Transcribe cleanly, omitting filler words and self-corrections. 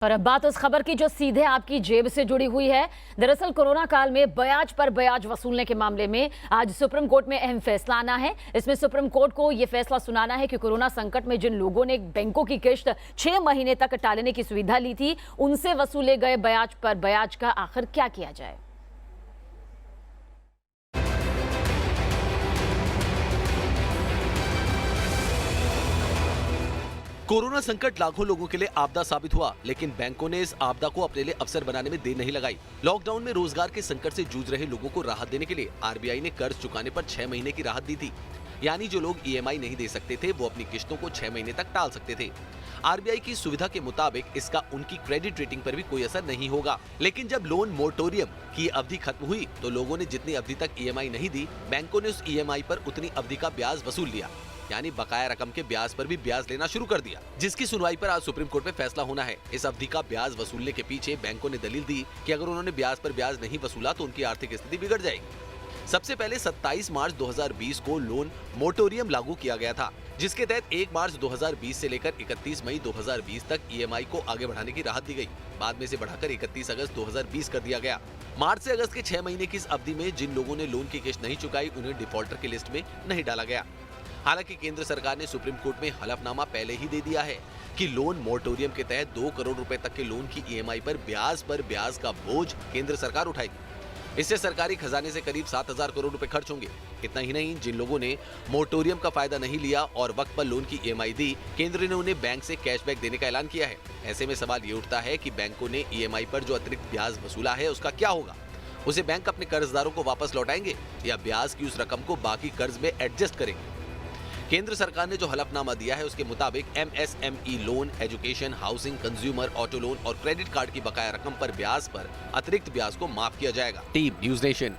और अब बात उस खबर की जो सीधे आपकी जेब से जुड़ी हुई है। दरअसल कोरोना काल में ब्याज पर ब्याज वसूलने के मामले में आज सुप्रीम कोर्ट में अहम फैसला आना है। इसमें सुप्रीम कोर्ट को यह फैसला सुनाना है कि कोरोना संकट में जिन लोगों ने बैंकों की किश्त 6 महीने तक टालने की सुविधा ली थी, उनसे वसूले गए ब्याज पर ब्याज का आखिर क्या किया जाए। कोरोना संकट लाखों लोगों के लिए आपदा साबित हुआ, लेकिन बैंकों ने इस आपदा को अपने लिए अवसर बनाने में देर नहीं लगाई। लॉकडाउन में रोजगार के संकट से जूझ रहे लोगों को राहत देने के लिए आरबीआई ने कर्ज चुकाने पर 6 महीने की राहत दी थी। यानी जो लोग ईएमआई नहीं दे सकते थे, वो अपनी किश्तों को 6 महीने तक टाल सकते थे। आरबीआई की सुविधा के मुताबिक इसका उनकी क्रेडिट रेटिंग पर भी कोई असर नहीं होगा। लेकिन जब लोन मोरेटोरियम की अवधि खत्म हुई तो लोगों ने जितनी अवधि तक ईएमआई नहीं दी, बैंकों ने उस ईएमआई पर उतनी अवधि का ब्याज वसूल लिया। यानी बकाया रकम के ब्याज पर भी ब्याज लेना शुरू कर दिया, जिसकी सुनवाई पर आज सुप्रीम कोर्ट में फैसला होना है। इस अवधि का ब्याज वसूलने के पीछे बैंकों ने दलील दी कि अगर उन्होंने ब्याज पर ब्याज नहीं वसूला तो उनकी आर्थिक स्थिति बिगड़ जाएगी। सबसे पहले 27 मार्च 2020 को लोन मोरेटोरियम लागू किया गया था, जिसके तहत 1 मार्च 2020 से लेकर 31 मई 2020 तक ईएमआई को आगे बढ़ाने की राहत दी गई। बाद में इसे बढ़ाकर 31 अगस्त 2020 कर दिया गया। मार्च से अगस्त के 6 महीने की इस अवधि में जिन लोगों ने लोन की किश्त नहीं चुकाई, उन्हें डिफॉल्टर की लिस्ट में नहीं डाला गया। हालांकि केंद्र सरकार ने सुप्रीम कोर्ट में हलफनामा पहले ही दे दिया है कि लोन मोरेटोरियम के तहत 2 करोड़ रुपए तक के लोन की ईएमआई पर ब्याज का बोझ केंद्र सरकार उठाएगी। इससे सरकारी खजाने से करीब 7,000 करोड़ रुपए खर्च होंगे। इतना ही नहीं, जिन लोगों ने मोरेटोरियम का फायदा नहीं लिया और वक्त पर लोन की ईएमआई दी, केंद्र ने उन्हें बैंक से कैशबैक देने का ऐलान किया है। ऐसे में सवाल ये उठता है कि बैंकों ने ईएमआई पर जो अतिरिक्त ब्याज वसूला है, उसका क्या होगा? उसे बैंक अपने कर्जदारों को वापस लौटाएंगे या ब्याज की उस रकम को बाकी कर्ज में एडजस्ट करेंगे? केंद्र सरकार ने जो हलफनामा दिया है, उसके मुताबिक MSME loan, education, housing, consumer, auto loan और क्रेडिट कार्ड की बकाया रकम पर ब्याज पर अतिरिक्त ब्याज को माफ किया जाएगा। Team news nation.